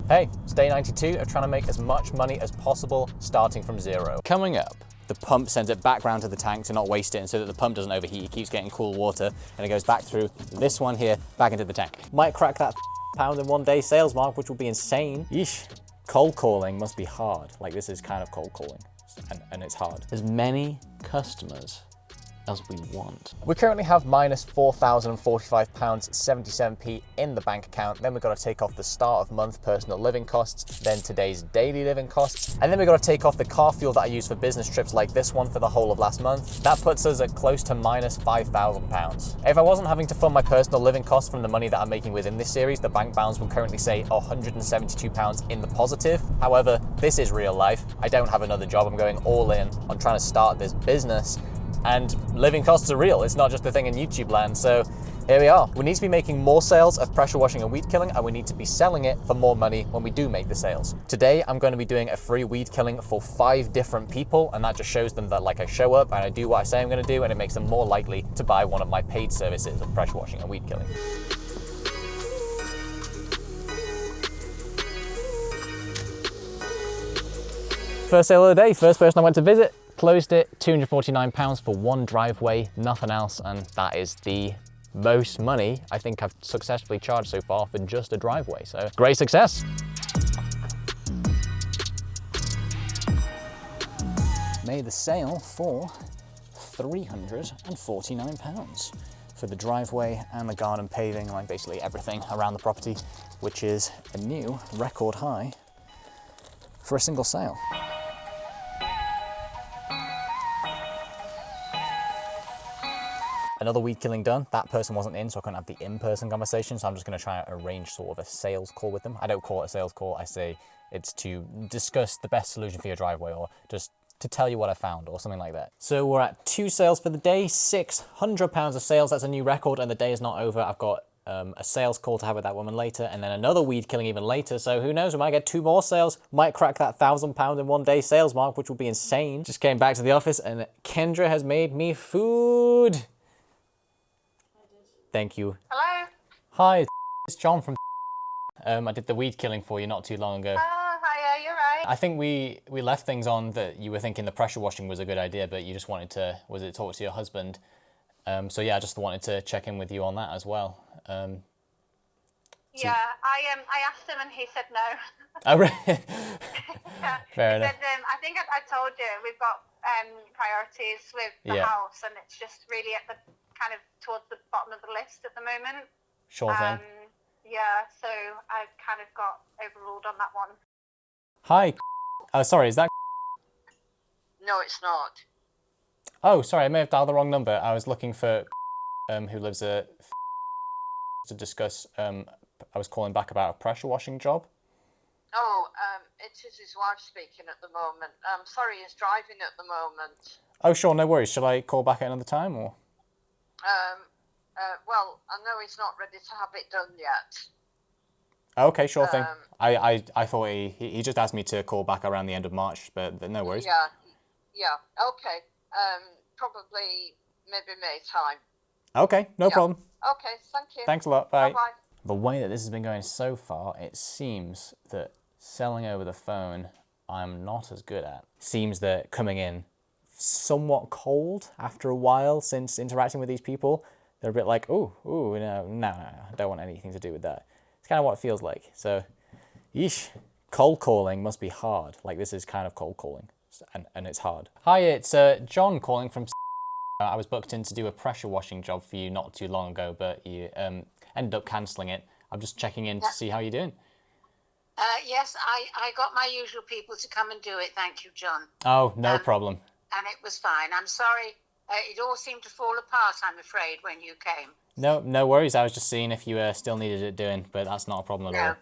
Hey, it's day 92 of trying to make as much money as possible starting from zero. Coming up, the pump sends it back round to the tank to not waste it, and so that the pump doesn't overheat, it keeps getting cool water, and it goes back through this one here, back into the tank. Might crack that pound in one day sales mark, which will be insane. Yeesh. Cold calling must be hard. Like, this is kind of cold calling, and it's hard. As many customers as we want. We currently have minus £4,045.77p in the bank account. Then we've got to take off the start of month personal living costs, then today's daily living costs, and then we've got to take off the car fuel that I use for business trips like this one for the whole of last month. That puts us at close to minus £5,000. If I wasn't having to fund my personal living costs from the money that I'm making within this series, the bank balance would currently say £172 in the positive. However, this is real life. I don't have another job. I'm going all in on trying to start this business. And living costs are real. It's not just a thing in YouTube land. So here we are. We need to be making more sales of pressure washing and weed killing, and we need to be selling it for more money when we do make the sales. Today, I'm going to be doing a free weed killing for 5 different people, and that just shows them that like I show up and I do what I say I'm going to do, and it makes them more likely to buy one of my paid services of pressure washing and weed killing. First sale of the day, first person I went to visit. Closed it, £249 for one driveway, nothing else, and that is the most money I think I've successfully charged so far for just a driveway, so great success. Made the sale for £349 for the driveway and the garden paving, like basically everything around the property, which is a new record high for a single sale. Another weed killing done. That person wasn't in, so I couldn't have the in-person conversation, so I'm just going to try and arrange sort of a sales call with them. I don't call it a sales call. I say it's to discuss the best solution for your driveway, or just to tell you what I found, or something like that. So we're at 2 sales for the day, £600 of sales. That's a new record, and the day is not over. I've got a sales call to have with that woman later, and then another weed killing even later. So who knows, we might get 2 more sales, might crack that £1,000 in one day sales mark, which will be insane. Just came back to the office and Kendra has made me food. Thank you. Hello? Hi, it's John from I did the weed killing for you not too long ago. Oh, hiya, you're right. I think we left things on that you were thinking the pressure washing was a good idea, but you just wanted to, talk to your husband? So yeah, I just wanted to check in with you on that as well. Yeah, I asked him and he said no. Oh, really? Yeah. Fair He enough. said, I think I told you, we've got priorities with the house, and it's just really at the kind of towards the bottom of the list at the moment. Sure thing. Yeah, so I kind of got overruled on that one. Hi. Oh, sorry, is that? No, it's not. Oh, sorry, I may have dialed the wrong number. I was looking for who lives at to discuss. I was calling back about a pressure washing job. Oh, it is his wife speaking at the moment. Sorry, he's driving at the moment. Oh, sure, no worries. Shall I call back at another time, or? Well, I know he's not ready to have it done yet. Okay, sure thing. I thought he just asked me to call back around the end of March, but no worries. Yeah, okay. Probably maybe May time. Okay, no problem. Okay, thank you. Thanks a lot, bye. Bye-bye. The way that this has been going so far, it seems that selling over the phone, I'm not as good at. Seems that coming in somewhat cold after a while since interacting with these people, they're a bit like, no, I don't want anything to do with that. It's kind of what it feels like. So, yeesh, cold calling must be hard. Like, this is kind of cold calling, and it's hard. Hi, it's John calling from I was booked in to do a pressure washing job for you not too long ago, but you ended up cancelling it. I'm just checking in to see how you're doing. Yes, I got my usual people to come and do it. Thank you, John. Oh, no problem. And it was fine. I'm sorry. It all seemed to fall apart, I'm afraid, when you came. No worries. I was just seeing if you still needed it doing, but that's not a problem at all.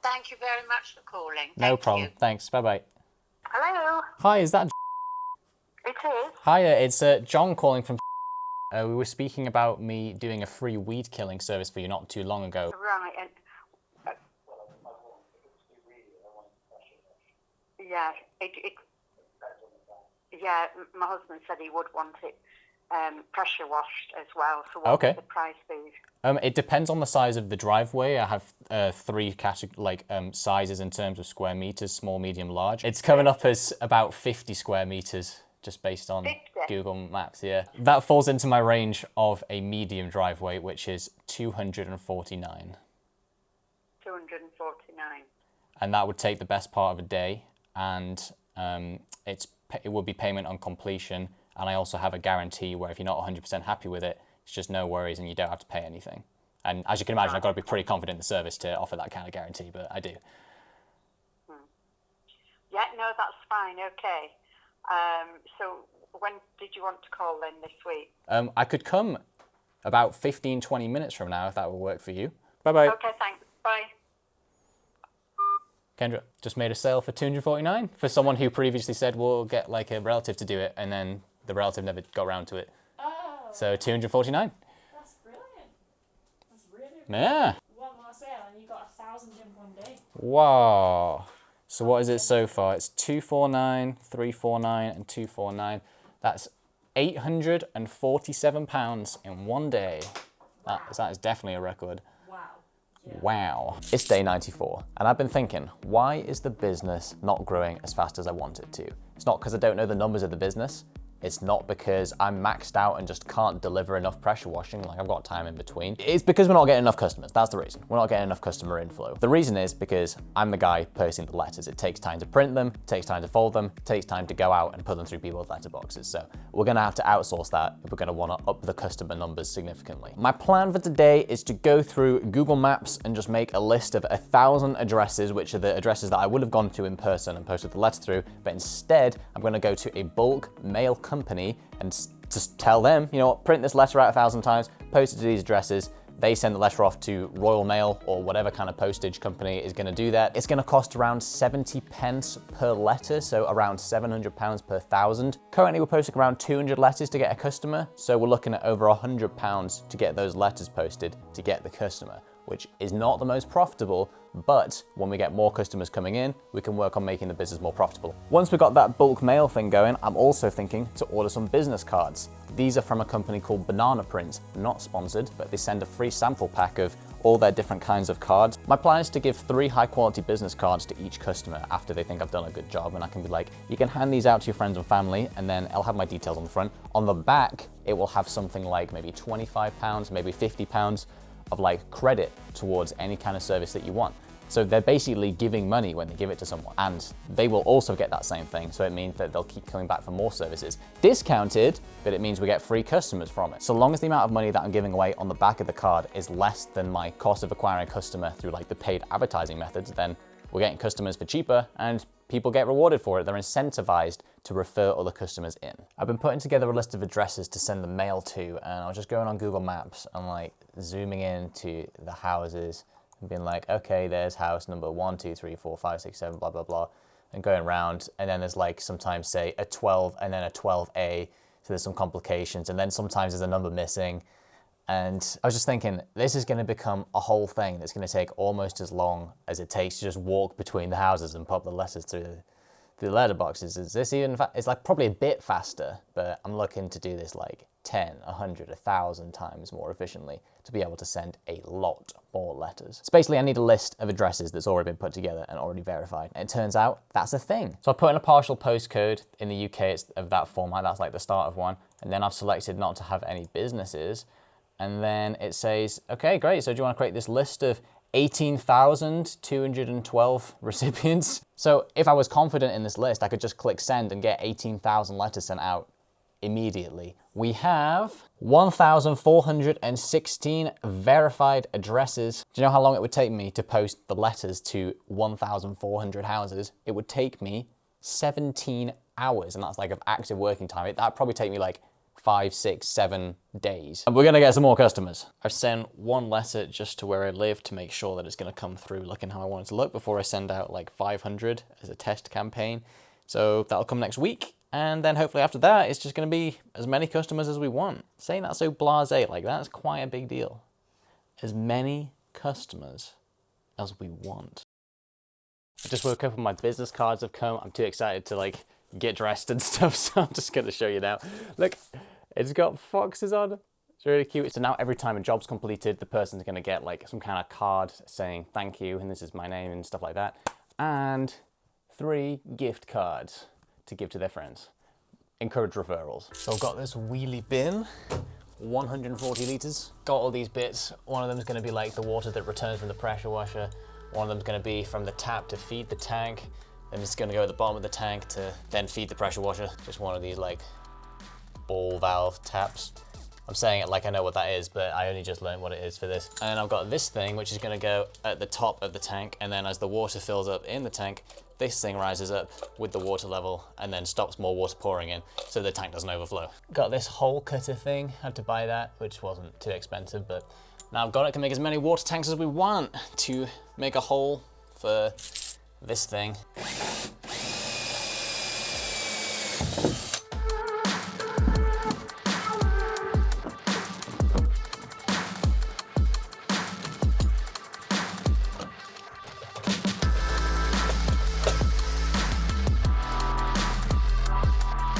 Thank you very much for calling. No problem. Thanks. Bye-bye. Hello? Hi, is that... It is? Hiya, it's John calling from... we were speaking about me doing a free weed killing service for you not too long ago. Right, and... yeah, my husband said he would want it pressure washed as well. So what Okay. would the price be? It depends on the size of the driveway. I have three sizes in terms of square meters: small, medium, large. It's coming up as about 50 square meters, just based on 50? Google Maps. Yeah, that falls into my range of a medium driveway, which is 249. 249. And that would take the best part of a day, and it would be payment on completion. And I also have a guarantee where if you're not 100% happy with it, it's just no worries and you don't have to pay anything. And as you can imagine, I've got to be pretty confident in the service to offer that kind of guarantee, but I do. Yeah, no, that's fine. Okay. So when did you want to call then this week? I could come about 15, 20 minutes from now if that will work for you. Bye-bye. Okay, thanks. Bye. Kendra, just made a sale for 249 for someone who previously said we'll get like a relative to do it, and then the relative never got around to it. Oh. So 249. That's brilliant. That's really Yeah. one more sale and you got 1,000 in one day. Wow. So what is it so far? It's 249, 349, and 249. That's £847 in one day. That is definitely a record. Wow. Yeah. Wow. It's day 94, and I've been thinking, why is the business not growing as fast as I want it to? It's not because I don't know the numbers of the business. It's not because I'm maxed out and just can't deliver enough pressure washing, like I've got time in between. It's because we're not getting enough customers. That's the reason. We're not getting enough customer inflow. The reason is because I'm the guy posting the letters. It takes time to print them, it takes time to fold them, it takes time to go out and put them through people's letterboxes. So we're gonna have to outsource that if we're gonna wanna up the customer numbers significantly. My plan for today is to go through Google Maps and just make a list of 1,000 addresses, which are the addresses that I would have gone to in person and posted the letter through, but instead I'm gonna go to a bulk mail company and just tell them, you know what, print this letter out 1,000 times, post it to these addresses. They send the letter off to Royal Mail or whatever kind of postage company is going to do that. It's going to cost around 70 pence per letter, so around £700 per 1,000. Currently, we're posting around 200 letters to get a customer, so we're looking at over £100 to get those letters posted to get the customer, which is not the most profitable, but when we get more customers coming in, we can work on making the business more profitable. Once we've got that bulk mail thing going, I'm also thinking to order some business cards. These are from a company called Banana Print, not sponsored, but they send a free sample pack of all their different kinds of cards. My plan is to give 3 high quality business cards to each customer after they think I've done a good job, and I can be like, you can hand these out to your friends and family, and then I'll have my details on the front. On the back, it will have something like maybe £25, maybe £50 of like credit towards any kind of service that you want. So they're basically giving money when they give it to someone, and they will also get that same thing. So it means that they'll keep coming back for more services. Discounted, but it means we get free customers from it. So long as the amount of money that I'm giving away on the back of the card is less than my cost of acquiring a customer through like the paid advertising methods, then we're getting customers for cheaper and people get rewarded for it. They're incentivized to refer other customers in. I've been putting together a list of addresses to send the mail to, and I was just going on Google Maps and like zooming into the houses and being like, okay, there's house number 1, 2, 3, 4, 5, 6, 7, blah, blah, blah, and going around. And then there's like sometimes say a 12 and then a 12A. So there's some complications. And then sometimes there's a number missing. And I was just thinking, this is going to become a whole thing that's going to take almost as long as it takes to just walk between the houses and pop the letters through the letterboxes. Is this even, it's like probably a bit faster, but I'm looking to do this like 10, 100, 1,000 times more efficiently to be able to send a lot more letters. So basically I need a list of addresses that's already been put together and already verified. And it turns out that's a thing. So I put in a partial postcode. In the UK, it's of that format. That's like the start of one. And then I've selected not to have any businesses. And then it says, okay, great. So do you want to create this list of 18,212 recipients? So if I was confident in this list, I could just click send and get 18,000 letters sent out immediately. We have 1,416 verified addresses. Do you know how long it would take me to post the letters to 1,400 houses? It would take me 17 hours, and that's like of active working time. That'd probably take me like 5, 6, 7 days. And we're gonna get some more customers. I've sent one letter just to where I live to make sure that it's gonna come through looking how I want it to look before I send out like 500 as a test campaign. So that'll come next week. And then hopefully after that, it's just gonna be as many customers as we want. Saying that so blasé, like that's quite a big deal. As many customers as we want. I just woke up and my business cards have come. I'm too excited to like get dressed and stuff, so I'm just gonna show you now. Look, It's got foxes on. It's really cute. So now every time a job's completed, the person's gonna get like some kind of card saying thank you, and this is my name and stuff like that. And 3 gift cards to give to their friends. Encourage referrals. So I've got this wheelie bin, 140 litres. Got all these bits. One of them is gonna be like the water that returns from the pressure washer. One of them is gonna be from the tap to feed the tank. Then it's gonna go at the bottom of the tank to then feed the pressure washer. Just one of these like ball valve taps. I'm saying it like I know what that is, but I only just learned what it is for this. And then I've got this thing, which is gonna go at the top of the tank, and then as the water fills up in the tank, this thing rises up with the water level and then stops more water pouring in so the tank doesn't overflow. Got this hole cutter thing, had to buy that, which wasn't too expensive, but now I've got it, can make as many water tanks as we want to make a hole for this thing.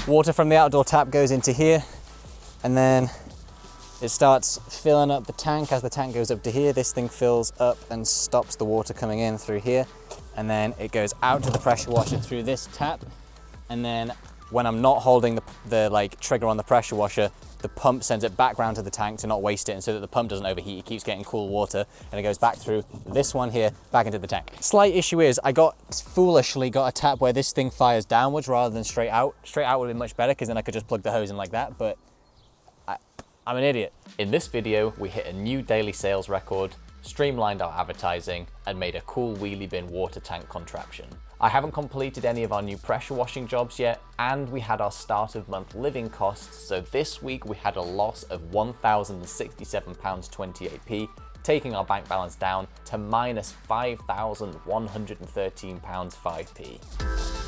Water from the outdoor tap goes into here, and then it starts filling up the tank. As the tank goes up to here, this thing fills up and stops the water coming in through here, and then it goes out to the pressure washer through this tap. And then when I'm not holding the like trigger on the pressure washer, the pump sends it back round to the tank to not waste it, and so that the pump doesn't overheat, it keeps getting cool water, and it goes back through this one here, back into the tank. Slight issue is I foolishly got a tap where this thing fires downwards rather than straight out. Straight out would be much better, because then I could just plug the hose in like that, but I'm an idiot. In this video, we hit a new daily sales record, streamlined our advertising, and made a cool wheelie bin water tank contraption. I haven't completed any of our new pressure washing jobs yet, and we had our start of month living costs, so this week we had a loss of £1,067.28p, taking our bank balance down to minus £5,113.5p.